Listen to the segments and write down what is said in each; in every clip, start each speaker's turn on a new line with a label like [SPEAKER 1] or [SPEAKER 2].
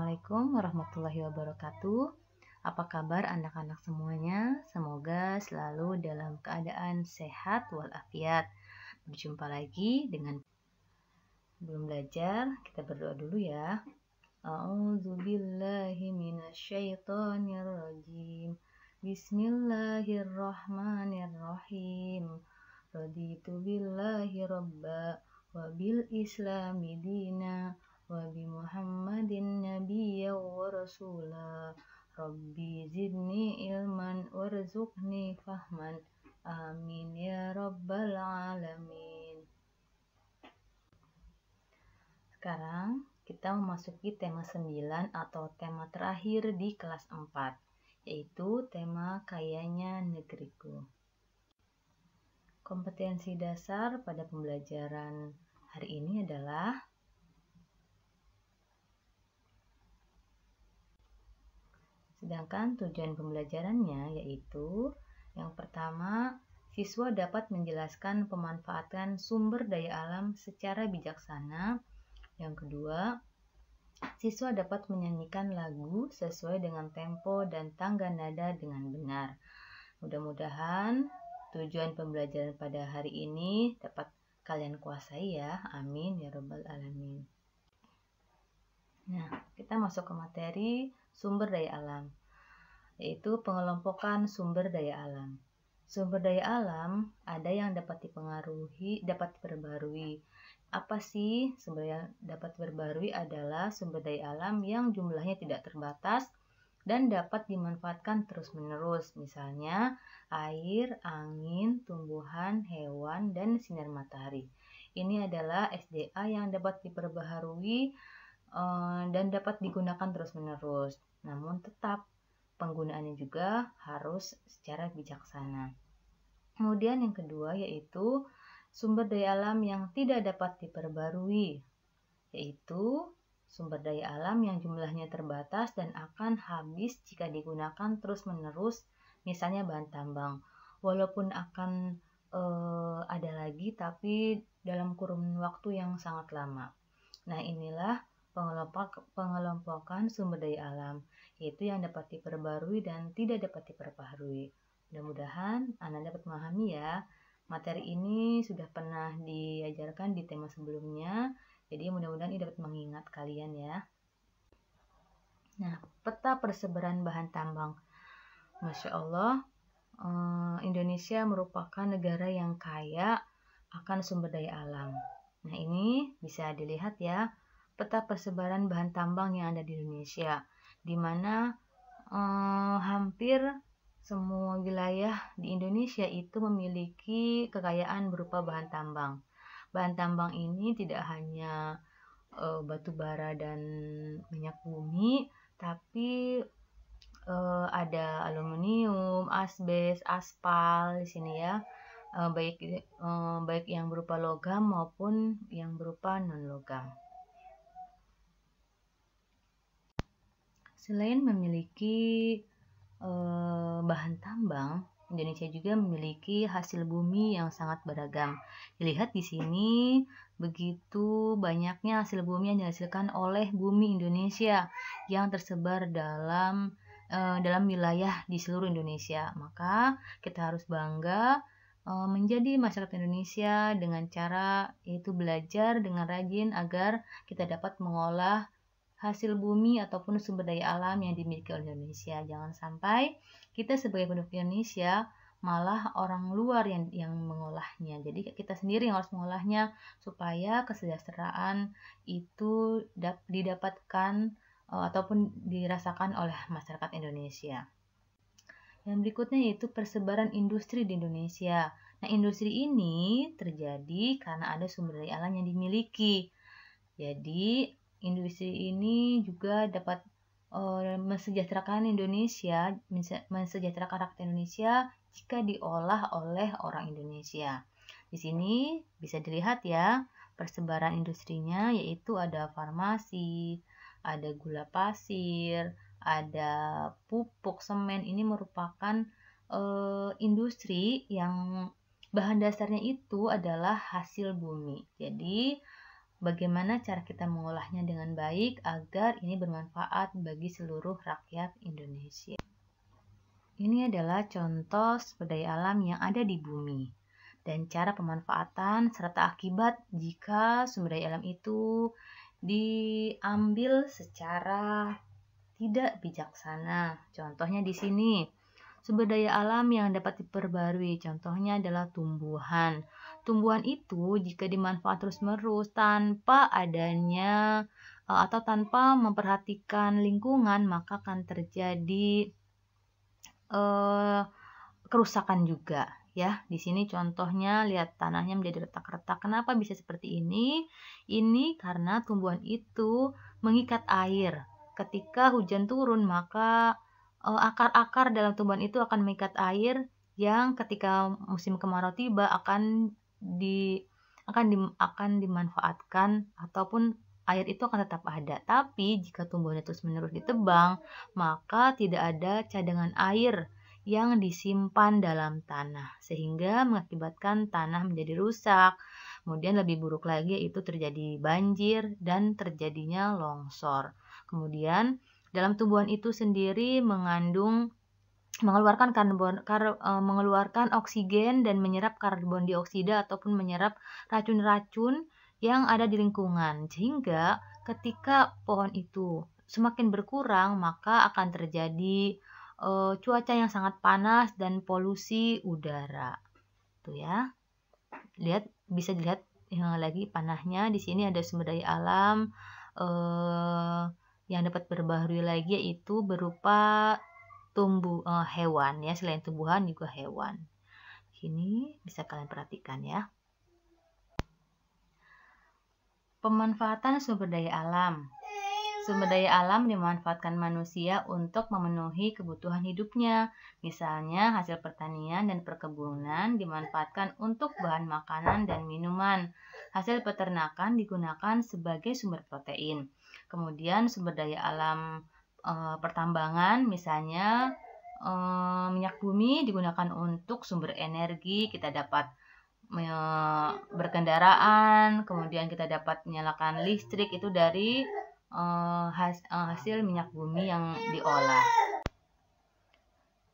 [SPEAKER 1] Assalamualaikum warahmatullahi wabarakatuh. Apa kabar anak-anak semuanya? Semoga selalu dalam keadaan sehat walafiat. Berjumpa lagi dengan belum belajar, kita berdoa dulu ya. A'udzubillahi minasyaitonirrajim. Bismillahirrahmanirrahim. Raditu billahi robba wa bil islami dina wa bi Muhammadin nabiyya wa rasula. Rabbi zidni ilman warzuqni fahman. Amin ya rabbal alamin. Sekarang kita memasuki tema 9 atau tema terakhir di kelas 4, yaitu tema kayanya negeriku. Kompetensi dasar pada pembelajaran hari ini adalah sedangkan tujuan pembelajarannya yaitu yang pertama, siswa dapat menjelaskan pemanfaatan sumber daya alam secara bijaksana. Yang kedua, siswa dapat menyanyikan lagu sesuai dengan tempo dan tangga nada dengan benar. Mudah-mudahan tujuan pembelajaran pada hari ini dapat kalian kuasai ya. Amin ya rabbal alamin. Nah, kita masuk ke materi sumber daya alam, yaitu pengelompokan sumber daya alam. Sumber daya alam ada yang dapat dipengaruhi, dapat diperbarui. Apa sih sumber yang dapat diperbarui? Adalah sumber daya alam yang jumlahnya tidak terbatas dan dapat dimanfaatkan terus-menerus. Misalnya air, angin, tumbuhan, hewan, dan sinar matahari. Ini adalah SDA yang dapat diperbaharui dan dapat digunakan terus-menerus. Namun tetap penggunaannya juga harus secara bijaksana. Kemudian yang kedua yaitu sumber daya alam yang tidak dapat diperbarui, yaitu sumber daya alam yang jumlahnya terbatas dan akan habis jika digunakan terus-menerus, misalnya bahan tambang. Walaupun akan ada lagi, tapi dalam kurun waktu yang sangat lama. Nah, inilah pengelompokan sumber daya alam, yaitu yang dapat diperbarui dan tidak dapat diperbaharui. Mudah-mudahan Anda dapat memahami ya. Materi ini sudah pernah diajarkan di tema sebelumnya, jadi mudah-mudahan ini dapat mengingat kalian ya. Nah, peta persebaran bahan tambang. Masya Allah, Indonesia merupakan negara yang kaya akan sumber daya alam. Nah, ini bisa dilihat ya, peta persebaran bahan tambang yang ada di Indonesia, di mana hampir semua wilayah di Indonesia itu memiliki kekayaan berupa bahan tambang. Bahan tambang ini tidak hanya batu bara dan minyak bumi, tapi ada aluminium, asbes, aspal di sini ya. Baik yang berupa logam maupun yang berupa non-logam. Selain memiliki bahan tambang, Indonesia juga memiliki hasil bumi yang sangat beragam. Dilihat di sini, begitu banyaknya hasil bumi yang dihasilkan oleh bumi Indonesia yang tersebar dalam wilayah di seluruh Indonesia. Maka kita harus bangga menjadi masyarakat Indonesia dengan cara yaitu belajar dengan rajin agar kita dapat mengolah hasil bumi ataupun sumber daya alam yang dimiliki oleh Indonesia. Jangan sampai kita sebagai penduduk Indonesia malah orang luar yang mengolahnya. Jadi kita sendiri yang harus mengolahnya supaya kesejahteraan itu didapatkan ataupun dirasakan oleh masyarakat Indonesia. Yang berikutnya yaitu persebaran industri di Indonesia. Nah, industri ini terjadi karena ada sumber daya alam yang dimiliki. Jadi industri ini juga dapat mensejahterakan Indonesia, mensejahterakan rakyat Indonesia jika diolah oleh orang Indonesia. Di sini bisa dilihat ya persebaran industrinya, yaitu ada farmasi, ada gula pasir, ada pupuk, semen. Ini merupakan industri yang bahan dasarnya itu adalah hasil bumi. Jadi bagaimana cara kita mengolahnya dengan baik agar ini bermanfaat bagi seluruh rakyat Indonesia. Ini adalah contoh sumber daya alam yang ada di bumi dan cara pemanfaatan serta akibat jika sumber daya alam itu diambil secara tidak bijaksana. Contohnya di sini, sumber daya alam yang dapat diperbarui, contohnya adalah tumbuhan. Tumbuhan itu jika dimanfaatkan terus-menerus tanpa adanya atau tanpa memperhatikan lingkungan, maka akan terjadi kerusakan juga ya. Di sini contohnya lihat tanahnya menjadi retak-retak. Kenapa bisa seperti ini? Ini karena tumbuhan itu mengikat air. Ketika hujan turun, maka akar-akar dalam tumbuhan itu akan mengikat air yang ketika musim kemarau tiba akan dimanfaatkan ataupun air itu akan tetap ada. Tapi jika tumbuhannya terus-menerus ditebang, maka tidak ada cadangan air yang disimpan dalam tanah sehingga mengakibatkan tanah menjadi rusak. Kemudian lebih buruk lagi yaitu terjadi banjir dan terjadinya longsor. Kemudian dalam tumbuhan itu sendiri mengeluarkan oksigen dan menyerap karbon dioksida ataupun menyerap racun-racun yang ada di lingkungan, sehingga ketika pohon itu semakin berkurang maka akan terjadi cuaca yang sangat panas dan polusi udara. Tuh ya. Bisa dilihat lagi panahnya. Di sini ada sumber daya alam yang dapat berbaharui lagi yaitu berupa hewan ya, selain tumbuhan juga hewan. Ini bisa kalian perhatikan ya. Pemanfaatan sumber daya alam. Sumber daya alam dimanfaatkan manusia untuk memenuhi kebutuhan hidupnya. Misalnya hasil pertanian dan perkebunan dimanfaatkan untuk bahan makanan dan minuman. Hasil peternakan digunakan sebagai sumber protein. Kemudian sumber daya alam pertambangan, misalnya minyak bumi digunakan untuk sumber energi. Kita dapat berkendaraan, kemudian kita dapat menyalakan listrik itu dari hasil minyak bumi yang diolah.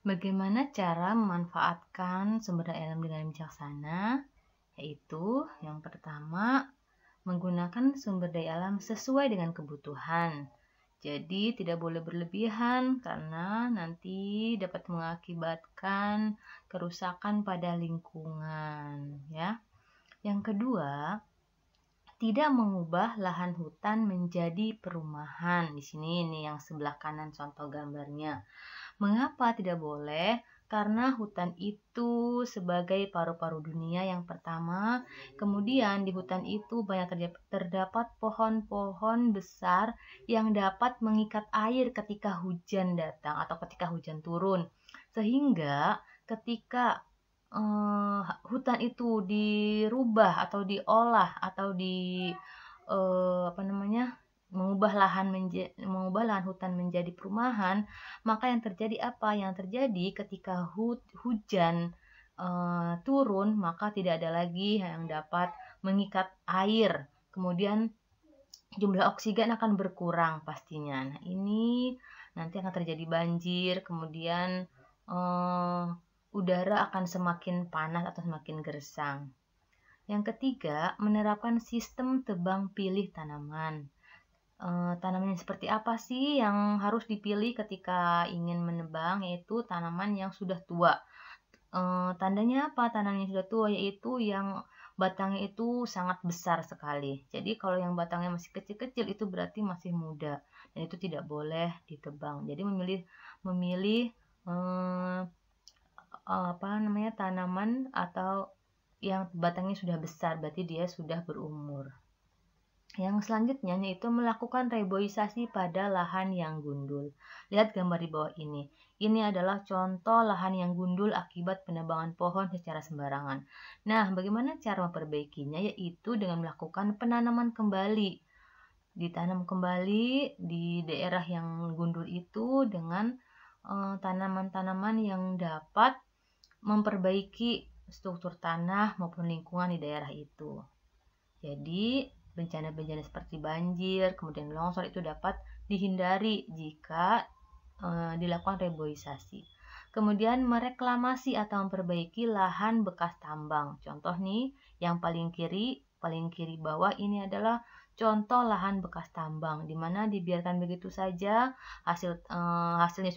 [SPEAKER 1] Bagaimana cara memanfaatkan sumber daya alam dengan bijaksana? Yaitu yang pertama, menggunakan sumber daya alam sesuai dengan kebutuhan. Jadi tidak boleh berlebihan karena nanti dapat mengakibatkan kerusakan pada lingkungan ya. Yang kedua, tidak mengubah lahan hutan menjadi perumahan. Di sini nih yang sebelah kanan contoh gambarnya. Mengapa tidak boleh? Karena hutan itu sebagai paru-paru dunia yang pertama. Kemudian di hutan itu banyak terdapat pohon-pohon besar yang dapat mengikat air ketika hujan datang atau ketika hujan turun. Sehingga ketika hutan itu dirubah atau diolah atau mengubah lahan hutan menjadi perumahan, maka yang terjadi apa? Yang terjadi ketika hujan turun, maka tidak ada lagi yang dapat mengikat air. Kemudian jumlah oksigen akan berkurang pastinya. Nah, ini nanti akan terjadi banjir, kemudian udara akan semakin panas atau semakin gersang. Yang ketiga, menerapkan sistem tebang pilih tanaman. Tanaman yang seperti apa sih yang harus dipilih ketika ingin menebang? Yaitu tanaman yang sudah tua. Tandanya apa? Tanaman yang sudah tua yaitu yang batangnya itu sangat besar sekali. Jadi kalau yang batangnya masih kecil-kecil itu berarti masih muda dan itu tidak boleh ditebang. Jadi memilih tanaman atau yang batangnya sudah besar, berarti dia sudah berumur. Yang selanjutnya yaitu melakukan reboisasi pada lahan yang gundul. Lihat gambar di bawah ini. Ini adalah contoh lahan yang gundul akibat penebangan pohon secara sembarangan. Nah, bagaimana cara memperbaikinya? Yaitu dengan melakukan penanaman kembali. Ditanam kembali di daerah yang gundul itu dengan tanaman-tanaman yang dapat memperbaiki struktur tanah maupun lingkungan di daerah itu. Jadi bencana-bencana seperti banjir, kemudian longsor itu dapat dihindari jika dilakukan reboisasi. Kemudian mereklamasi atau memperbaiki lahan bekas tambang. Contoh nih, yang paling kiri bawah ini adalah contoh lahan bekas tambang, di mana dibiarkan begitu saja, hasilnya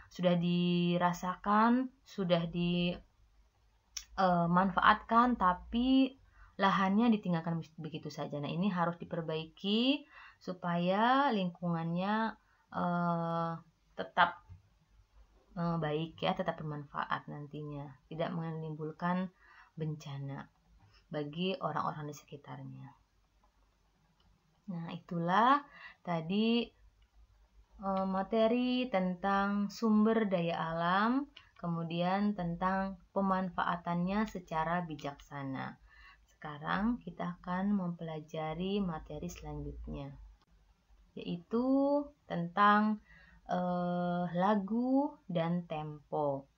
[SPEAKER 1] sudah dirasakan, sudah dimanfaatkan, tapi lahannya ditinggalkan begitu saja. Nah, ini harus diperbaiki supaya lingkungannya tetap baik ya, tetap bermanfaat nantinya, tidak menimbulkan bencana bagi orang-orang di sekitarnya. Nah, itulah tadi materi tentang sumber daya alam, kemudian tentang pemanfaatannya secara bijaksana. Sekarang kita akan mempelajari materi selanjutnya, yaitu tentang lagu dan tempo.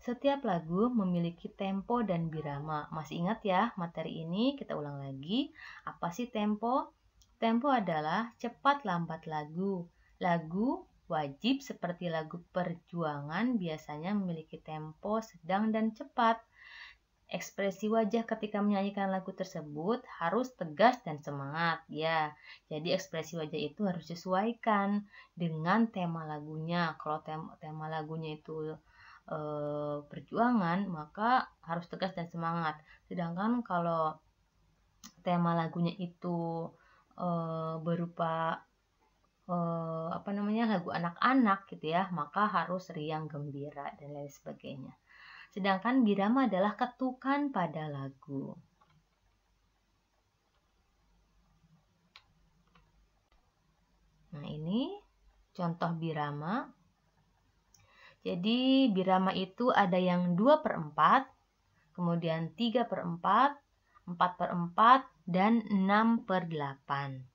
[SPEAKER 1] Setiap lagu memiliki tempo dan birama. Masih ingat ya materi ini? Kita ulang lagi. Apa sih tempo? Tempo adalah cepat lambat lagu. Lagu wajib seperti lagu perjuangan biasanya memiliki tempo sedang dan cepat. Ekspresi wajah ketika menyanyikan lagu tersebut harus tegas dan semangat ya. Jadi ekspresi wajah itu harus disesuaikan dengan tema lagunya. Kalau tema lagunya itu perjuangan, maka harus tegas dan semangat. Sedangkan kalau tema lagunya itu berupa lagu anak-anak gitu ya, maka harus riang gembira dan lain sebagainya. Sedangkan birama adalah ketukan pada lagu. Nah, ini contoh birama. Jadi birama itu ada yang 2/4, kemudian 3/4, 4/4, dan 6/8.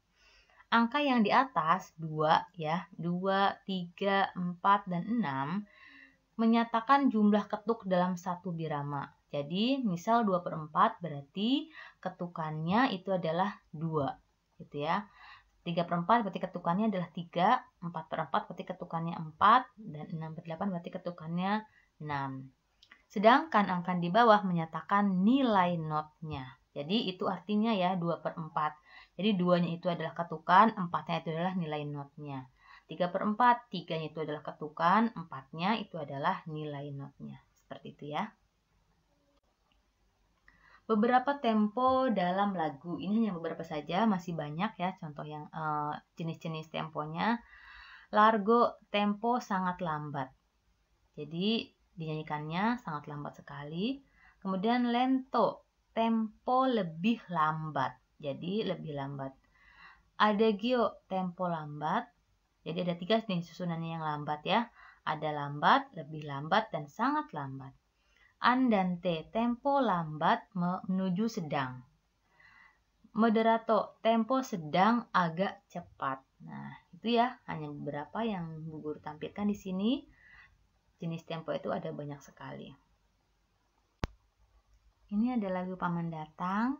[SPEAKER 1] Angka yang di atas 2 ya, 2, 3, 4, dan 6 menyatakan jumlah ketuk dalam satu birama. Jadi misal 2/4 berarti ketukannya itu adalah 2 gitu ya. 3/4 berarti ketukannya adalah 3, 4/4 berarti ketukannya 4, dan 6/8 berarti ketukannya 6. Sedangkan angka di bawah menyatakan nilai notnya. Jadi itu artinya ya 2/4. Jadi 2-nya itu adalah ketukan, 4-nya itu adalah nilai notnya. 3/4, 3-nya itu adalah ketukan, 4-nya itu adalah nilai notnya. Seperti itu ya. Beberapa tempo dalam lagu, ini hanya beberapa saja, masih banyak ya contoh yang jenis-jenis temponya. Largo, tempo sangat lambat. Jadi dinyanyikannya sangat lambat sekali. Kemudian lento, tempo lebih lambat. Jadi lebih lambat. Adagio, tempo lambat. Jadi ada 3 nih susunannya yang lambat ya. Ada lambat, lebih lambat, dan sangat lambat. Andante, tempo lambat menuju sedang. Moderato, tempo sedang agak cepat. Nah, itu ya hanya beberapa yang Bu Guru tampilkan di sini. Jenis tempo itu ada banyak sekali. Ini ada lagu Paman Datang.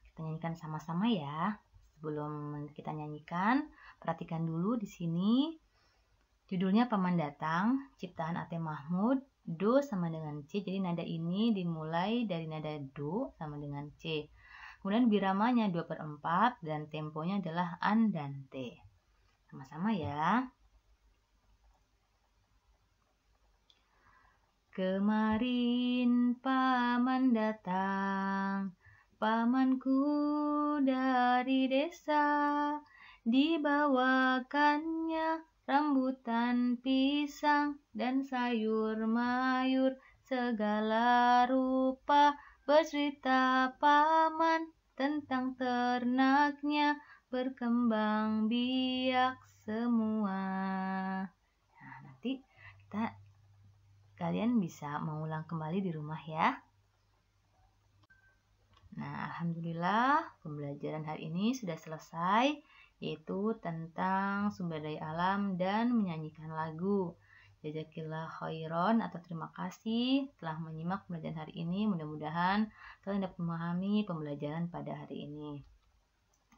[SPEAKER 1] Kita nyanyikan sama-sama ya. Sebelum kita nyanyikan, perhatikan dulu di sini. Judulnya Paman Datang, ciptaan A.T. Mahmud, Do sama dengan C. Jadi nada ini dimulai dari nada Do sama dengan C. Kemudian biramanya 2/4 dan temponya adalah andante. Sama-sama ya. Kemarin paman datang, pamanku dari desa, dibawakannya rambutan pisang dan sayur mayur segala rupa. Bercerita paman tentang ternaknya, berkembang biak semua. Nah, nanti kalian bisa mengulang kembali di rumah ya. Nah, alhamdulillah pembelajaran hari ini sudah selesai, yaitu tentang sumber daya alam dan menyanyikan lagu. Jazakillah khairan atau terima kasih telah menyimak pembelajaran hari ini. Mudah-mudahan kalian dapat memahami pembelajaran pada hari ini.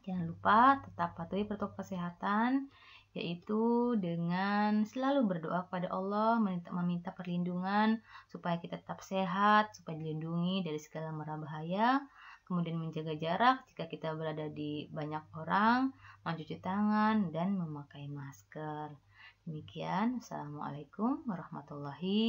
[SPEAKER 1] Jangan lupa tetap patuhi protokol kesehatan, yaitu dengan selalu berdoa kepada Allah, meminta perlindungan supaya kita tetap sehat, supaya dilindungi dari segala mara bahaya, kemudian menjaga jarak jika kita berada di banyak orang, mencuci tangan, dan memakai masker. Demikian, Assalamualaikum warahmatullahi